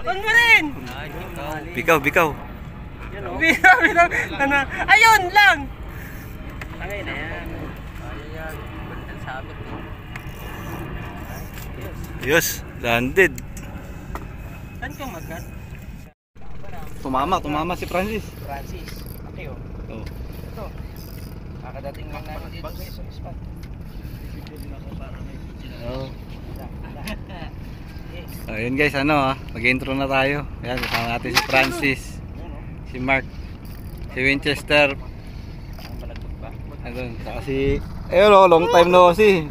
On mo rin! Bikaw, bikaw. Bitaw. Ano? Ayun lang! Tangay na yan. Ayan. Ang sabit mo. Yes, landed. Saan ka mag-cut? Tumama si Francis. Okay oh. Oh. Ito. Kakadating lang namin dito sa spot. Oh. Ayun guys, mag-intro na tayo. Ayan, kasama natin si Francis, si Mark, si Winchester. Ayun, saka si long time no si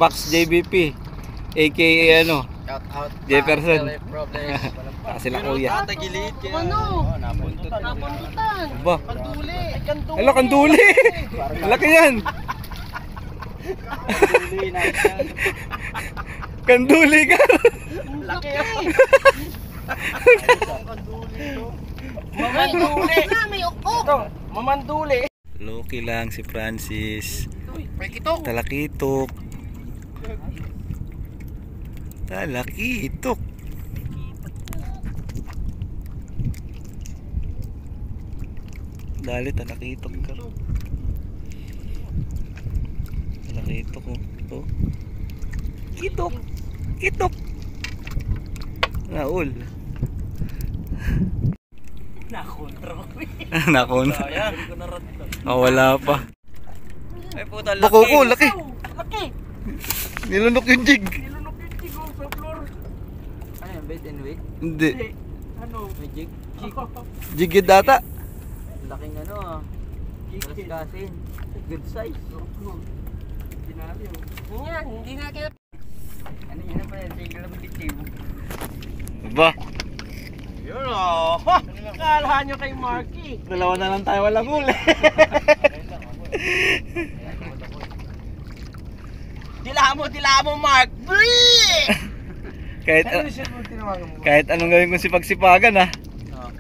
Pax JBP, aka Shout out Jefferson. Saka sila kuya. Tagilid yan. Ano? Nabuntutan. Ba? Kanduli. Hello, kanduli. Laki yan. Kanduli na yan. Kanduli ka. Laki yan. Mamanduli. Mamanduli. Loki lang si Francis. May kitok. Talakitok. Talakitok. Dali, talakitok ka. Talakitok oh. Oh. Kitok. Kitok. Naul. Nakontra. Nakontra. Ayan. Oh, wala pa. Ay puta, laki. Bako ko, laki. Laki. Nilunok yung jig. Nilunok yung jig sa floor. Ano yan, bait and weight? Hindi. Ano? May jig? Jig yun data. Laking jig kasin. Good size. Dinali oh. Yan, hindi na kaya. Ano yun na pa yan? Tigil lang bitiw. Ba? Yun o. Kalahan nyo kay Marky. Dalawa na lang tayo walang huli. Dila mo Mark. kahit anong gawin kong sipag-sipagan ha. Oh.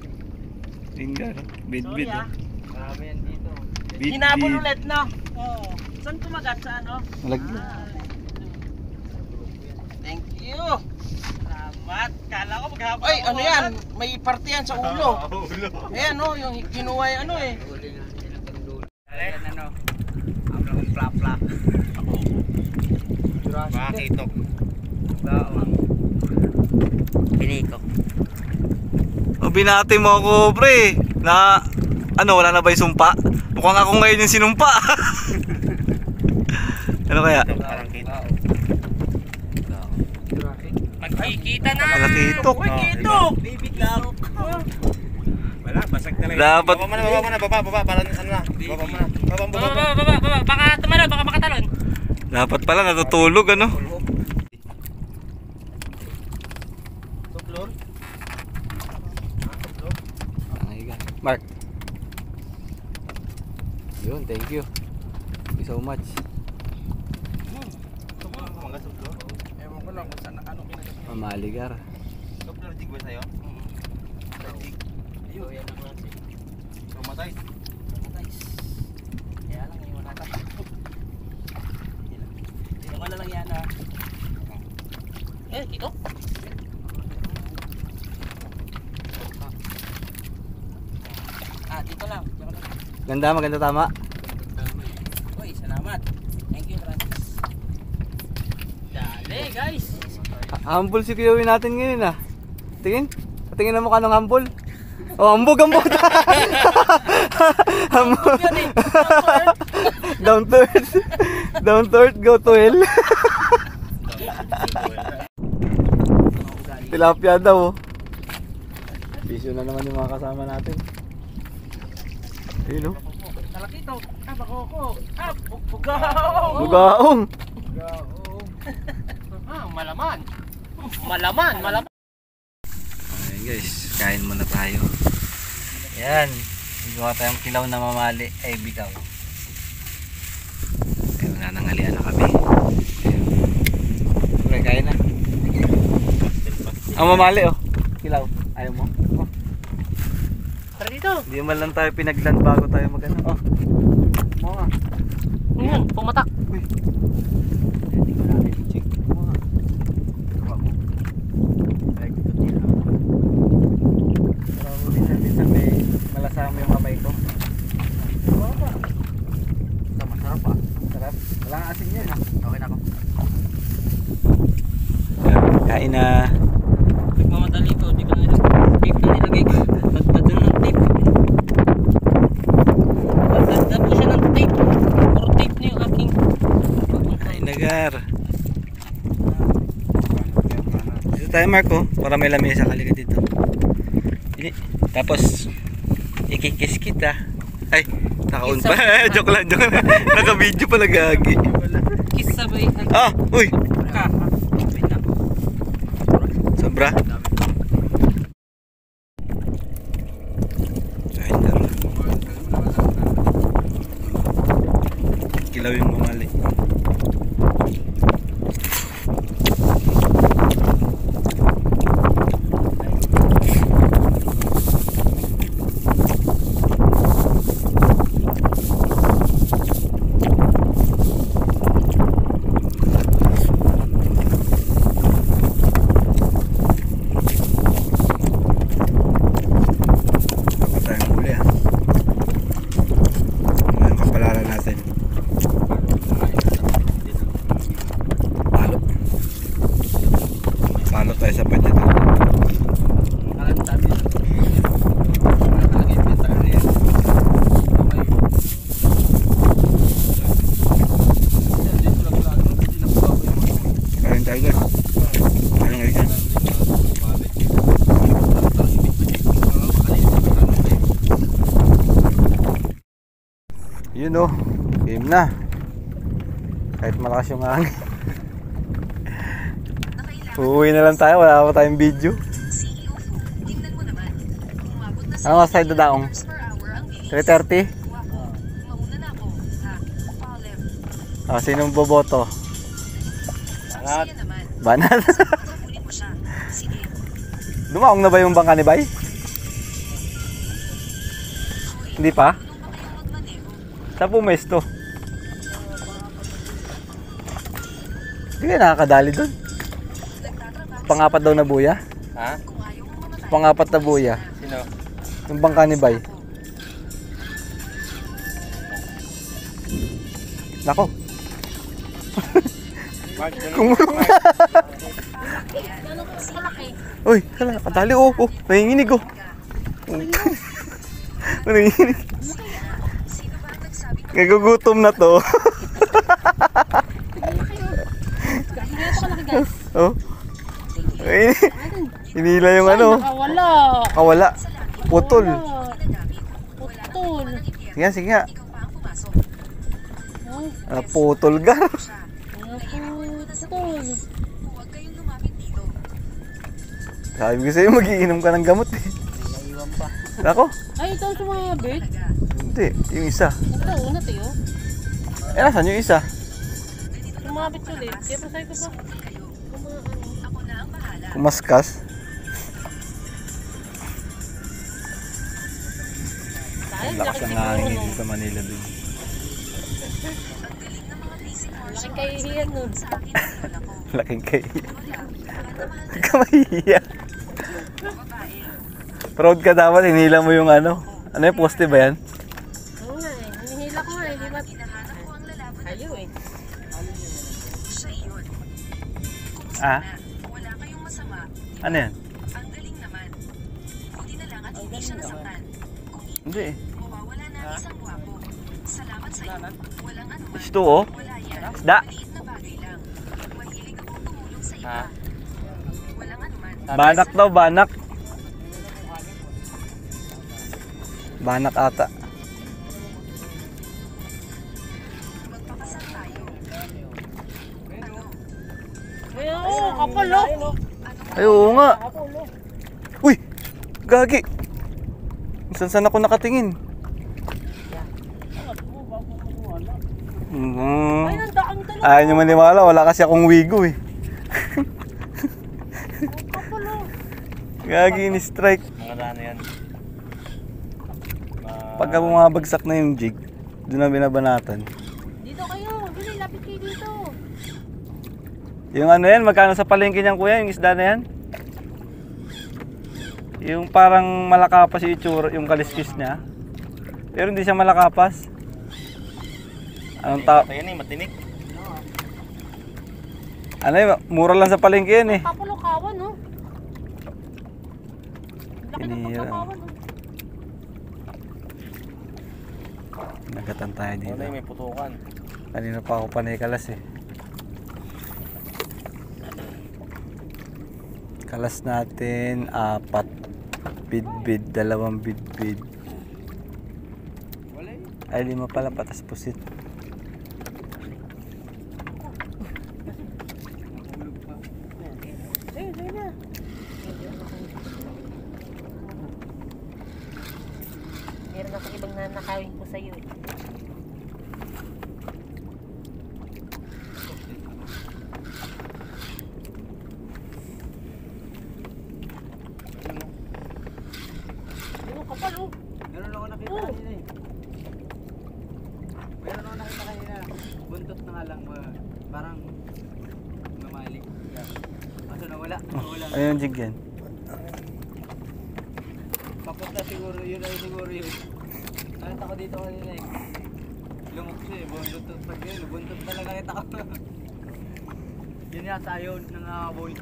Tingnan, bid-bid. Marami yan dito. Bid-bid. Hinabol ulit no? Oo. Saan kumagat sa ano? Malagyan. Thank you. Salamat. Kala ko maghabol. Ay, ano yan? May parte yan sa ulo. Ayan no, yung kinuha yung ano eh. Ayan ano. Ang flap-flap. Makakitok. Pinikok. O binati mo ako pre na wala na ba yung sumpa? Mukhang ako ngayon yung sinumpa. Ano kaya? Magkikita na! Malakitok. Kitok! Baby kitok! Wala, basag talaga. Dapat. Baba na, baba. Parang ano na. Baba mo na. Baba. Baka tumalon, baka makatalon. Dapat pala natutulog Tuklor? Mark. Yun, thank you. Thank you so much. Ewan ko lang kung saan ano kinagat. Mamaligar. Doppler jig ba sa'yo? Jig. Ayun, yan ang klase. Tumatay. Kaya lang, iwan natin. Dito ka na lang yan ha. Kitok? Dito lang. Maganda tama. Uy, salamat. Thank you, Francis. Dali, guys. Humble si Kuya natin ngayon ah. Tingin na mukha ng humble. Oh, ambog. Humble. Down to earth, go to hell. Tilapia daw oh. Bisyo na naman yung mga kasama natin. Ayun oh. Talakitok. Bakoko. Bugaong. Bugaong. Malaman. Ayan guys, kain muna tayo. Ayan, gawa tayong kilaw na mamali. Ay, bikaw. Ayun, nanangalian na kami. Okay, kain na. Ang mamali oh. Kilaw, ayaw mo? Oh. Tara dito. Hindi man lang tayo pinaglan bago tayo magano. Oh. Mga. Ayan, pumatak. Uy. Hindi ko natin i-check. Mga. Kawa mo. Ay, ikot nila. tayo, Mark, oh. Para may lamesa. Halika dito. Tapos, ikikis kita. Ay, naka-on pa. Joke lang. Naka-video pala, gagi. Kiss sabay. Ah, uy. Sobra. Kilaw yung mamali. Yun oh, game na. Kahit malakas yung hangin. Uuwi na lang tayo, wala pa tayong video. Ano mas tayo dadaong? 3:30? Oh, sinong boboto? Banat. Dumaong na ba yung bangka ni Bay? Hindi pa? Sa pumesto. Hindi ka nakakadali doon. Pangapat daw na buya. Ha? Pangapat na buya. Sino? Yung bangka ni Bay. Nako. Kumulong na. Uy, hala, kadali oh. Oh, nanginginig oh. Nanginginig. Nagugutom na to. Oh. Inila yung ano. Nakawala. Putol. Sige nga, sige nga. Putol gar. Sabi ko sa'yo, mag-iinom ka ng gamot eh. Ako? Ay, ito sumabit. Hindi, yung isa. Ito, una tayo. Eh, nasan yung isa? Sumabit ulit. Kaya pa sa'yo ko ba? Kumaskas. Ang lakas ng hangin dito sa Manila din. Laking kahihiyan nun. Laking kahihiyan. Kamahihiyan. Proud ka dapat, hinila mo yung ano. Ano yung poste ba yan? Oo nga eh. Hinihila ko nga eh. Di ba? Ayaw eh. Ah? Ano yan? Ang galing naman. Buti na lang at hindi siya nasaktan. Hindi eh. Mawawala na ang isang gwapo. Salamat sa iyo. Walang anuman. Ito oh. Wala yan. Isda. Maliit na bagay lang. Mahilig akong tumulong sa iba. Walang anuman. Banak daw, banak. Banak ata. Magpakasal tayo. Ano? Ay, oo, kapal oh. Ay, oo nga. Uy! Gagi! Saan ako nakatingin? Ay, nandaan talaga. Ayaw nyo maniwala, wala kasi akong wigo eh. Kapal oh. Gagi, ni-strike. Mga daan yan. Pagka bumabagsak na yung jig, doon na binabanatan. Dito kayo. Dili, lapit kayo dito. Yung ano yan, magkano sa palengke niyan kuya, yung isda na yan? Yung parang malakapas yung itsura, yung kaliskis niya. Pero hindi siya malakapas. Anong tao? Ito yan eh, matinik. Ano yun, mura lang sa palengke yan eh. Kapulukawan no? Laki ng Tinira. pagkakawan no? Nagatan tayo dito. Ano may putukan. Kanina pa ako panay kalas eh. Kalas natin, 4. Bidbid, 2 bidbid. Wala eh. Ay, 5 pala, patas pusit. Sige na. Meron ako ibang nanakawin ko sa'yo eh. Yung kapal oh. Meron ako nakita kanina eh. Meron ako nakita kanina. Buntot na nga lang. Parang mamali. Kaso nawala. Nawala. Ayun, jig yan. Papunta siguro yun ay siguro yun. Nakita ko dito kanina eh. Lumok siya eh. Buntot pag yun. Buntot talaga kita ko. Yun yata yun ng boy.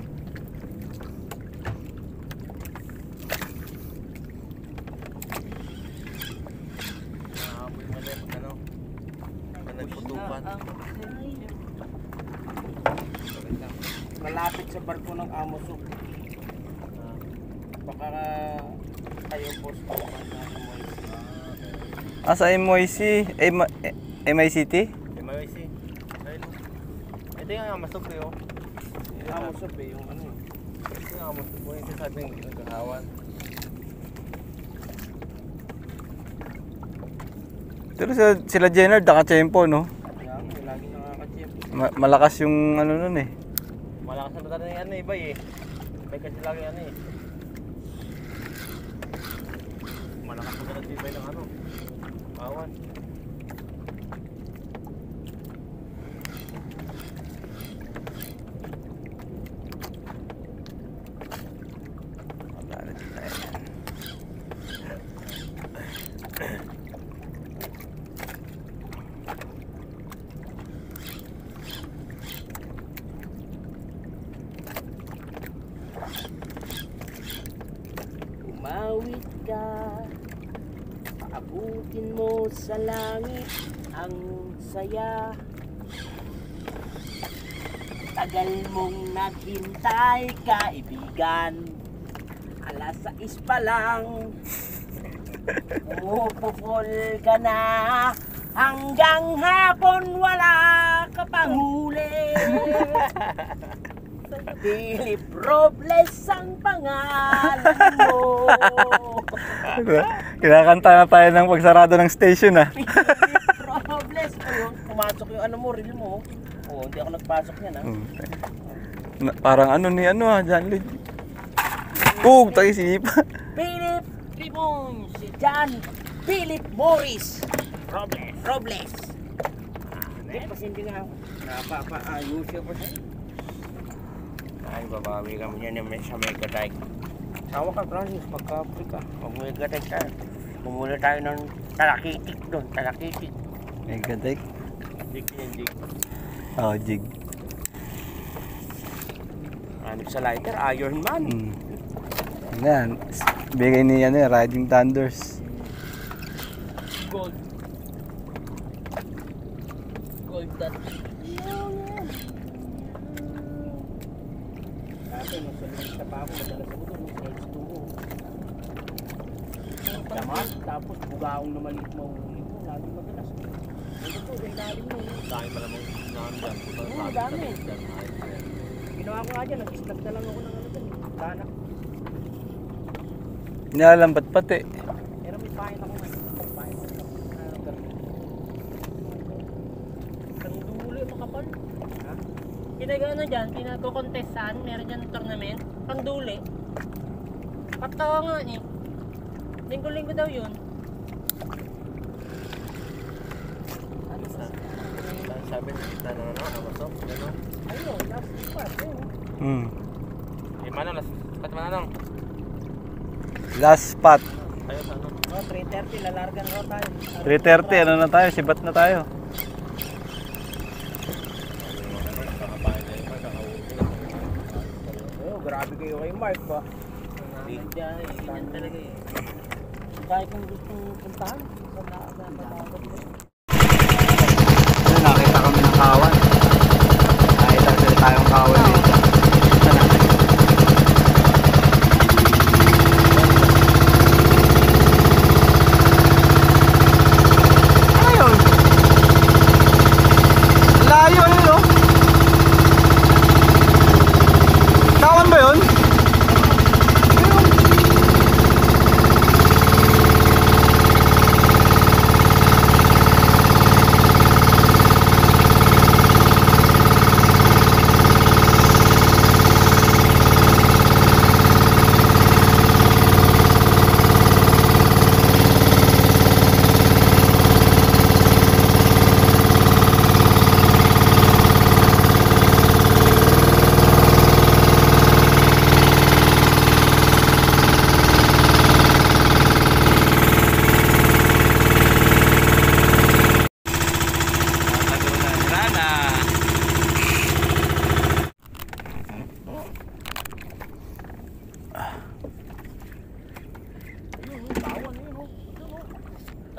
Nakaboy mo na ano. Nagputupan. Malapit sa barko ng Amosok. Baka kayo post ko Sa MYC? MICT? MIC. Ito yung Amosok eh. Amosok eh, yung ano. Ito yung Amosok po yung sabing nagkahawan. Pero sila Jenard, nakachempo, no? Kaya ako, lagi nakakachip. Malakas yung ano nun eh. Malakas na bata na yung ano iba eh. May kasi lagi ano eh. Malakas na bata tibay ng ano. Awan. Umawit ka, paabutin mo sa langit ang saya. Tagal mong naghintay, kaibigan. Alas 6 pa lang, pupukol ka na. Hanggang hapon wala ka pang huli. Philip Robles ang pangalan mo. Kinakanta na tayo ng pagsarado ng station ah. Philip Robles. Ayun, pumasok yung ano mo, reel mo. Oo, hindi ako nagpasok yan ha. Parang ano ni ano John Lloyd. Tayo sipa. Philip Limon, si John Philip Morris Robles. Hindi, pasindi nga ako. Napapaayos siya pa siya. Ay, babawi kami niyan sa Megadike. Tawa ka, Francis, magka-free ka. Mag-Megadike tayo. Pumuli tayo ng talakitik doon, talakitik. Megadike. Jig yan, jig. Jig. Ano sa lighter, Iron Man. Yan. Bigay ni ano, Riding Thunders. Gold. Gold that. Dati, nasa pa ako, madalas ako doon, sa H2O. Damat, tapos bugaong na maliit mahuli ko, lagi madalas. Ito po, ilalim mo. Dami pa namang nandiyan. Oo, dami. Ginawa ko nga dyan, nag-start na lang ako ng ano dyan. Tanak. Nilalambat pati. Pero may pahin ako nga. Pahin ako. Ang dulo yung makapal. Ha? Pinag-ano dyan, pinag-contest saan, meron dyan tournament, pang duli. Patawa nga eh. Linggo-linggo daw yun. Ano sa? Sabi na Amazon, ano? Ayun, last part, ayun. Manang, last part manang. Last spot. Ayun, ano? 3:30, lalargan ko tayo. 3:30, ano na tayo? Sibat na tayo. Grabe kayo kay Mark pa. Diyan eh, ganyan talaga eh. Kahit kung gustong puntahan, Nakita kami ng kawan. Nakita sila tayong kawan dito.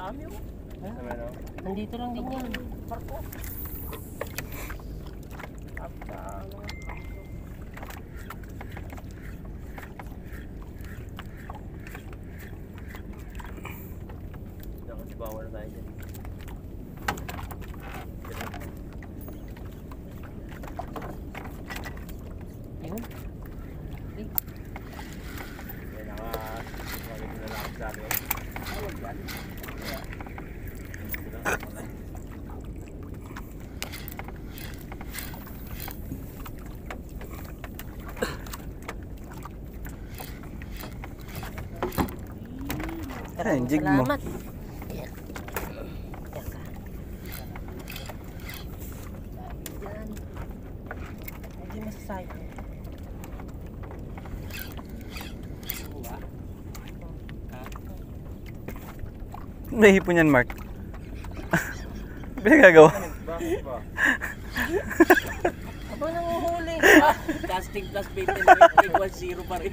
Dami oh. Nandito lang din yan. Barko. Tapos ano. Kasi bawal na tayo dyan. Yun. Kaya nakakagin na lang sa akin. Huwag yan. Ayan, jig mo. Salamat. Yan. Hindi masasayang. May hipon yan, Mark. Pinagagawa. Ako nanguhuli. Casting plus bait and equals 0 pa rin.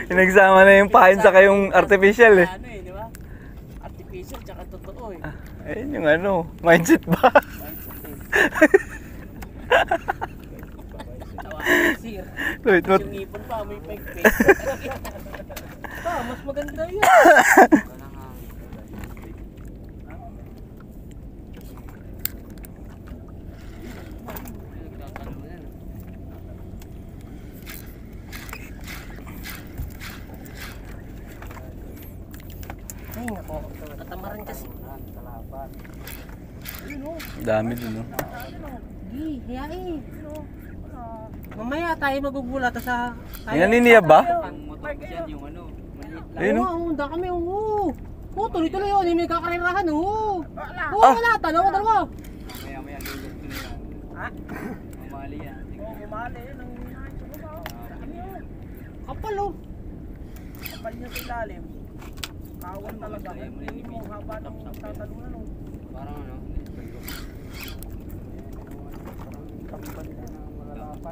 Inagsama na yung pain sa kayong artificial eh. Ano eh, di ba? Artificial tsaka totoo eh. Ayun yung ano, mindset ba? Sir. Wait, what? Yung ipon pa, may peg-peg. Mas maganda yun. Ay, nako. Katamaran kasi. Dami dun, no? Di, hiyain. Mamaya tayo magugulata sa... Yung naniniya ba? Ang motor ko dyan, yung ano, maliit lang. Ayun, no? Oo, hunda kami. Oo. Oo, tuloy-tuloy yun. Hindi may kakarirahan. Oo. Oo, Ah! wala. Dalawa. Maya-maya lugot ko na yan. Ha? Mamali yan. Oo, umali yun. Ang hinahin sa baba. Dami yun. Kapal oh. Kapal niya sa ilalim. Kawan talaga. Hindi mo haba ng tatalunan oh. Parang ano,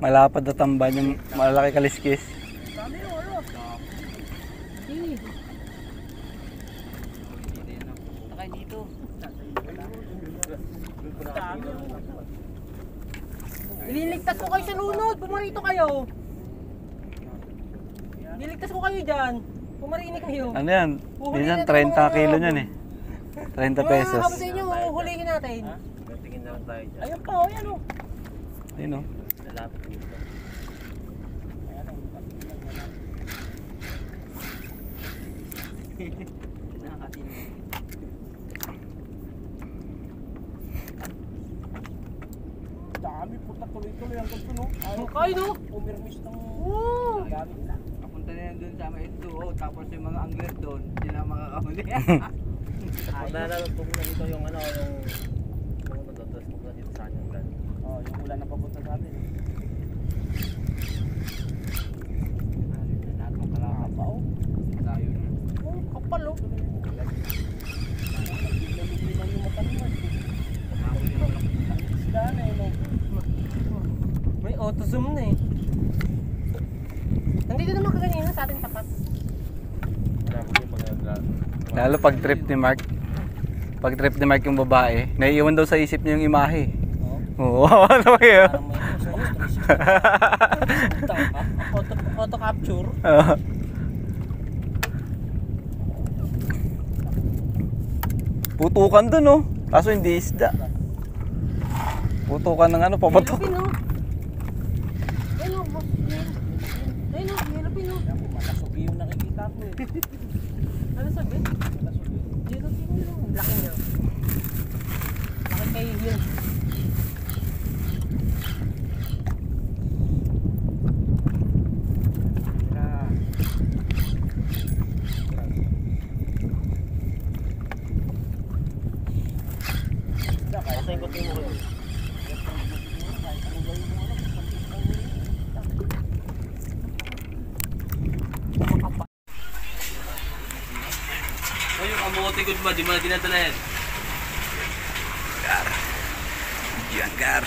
Malapad na tamban yung malaki kaliskis. Dami yun, ano? Hindi. punta kayo dito. Dami yun. Ililigtas ko kayo sa lunod. Pumarito kayo. Ililigtas ko kayo dyan. Pumarini kayo. Ano yan? Minsan 30 kilo niyan eh. 30 pesos. Mga sa inyo, hulihin natin. Tingin na lang tayo dyan. Ayun pa, oh, yan oh. Ayun, no? Lalapit dito. Ayan oh. Nakakatinig. Dami, puta tuloy-tuloy ang gusto no. Kayo no? Umirmis ng Oo. gamit na. Papunta na yan dun sa may N2O, tapos yung mga angler doon, hindi na makakahuli. Nalalampog na dito yung ano, yung matututos mo na dito sa kanyang plan. Oh, yung ulan na papunta sa atin. Lahat ng kalakas. Pa oh. Tayo na. Oh, kapal oh. Lamigli lang yung mata naman. Nakahuli na lang. Sila na eh, no? May auto zoom na eh. Nandito naman kaganina sa ating tapat. Lalo pag trip ni Mark. Pag trip ni Mark yung babae, naiiwan daw sa isip niya yung imahe. Oo, ano ba kayo? Parang may auto capture. Putukan dun, no? Kaso hindi isda. Putukan ng ano, papatok. Yellow pin oh. Ayun oh, boss. Ayun oh, yellow pin oh. Malasugi yung nakikita ko eh. Ano sabi? Malasugi. Yellow pin yun. Laki niya. Laki kayo yun. Kasi ko mo ko. O yung kamote good ba? Di mo na dinadala yan? Gar.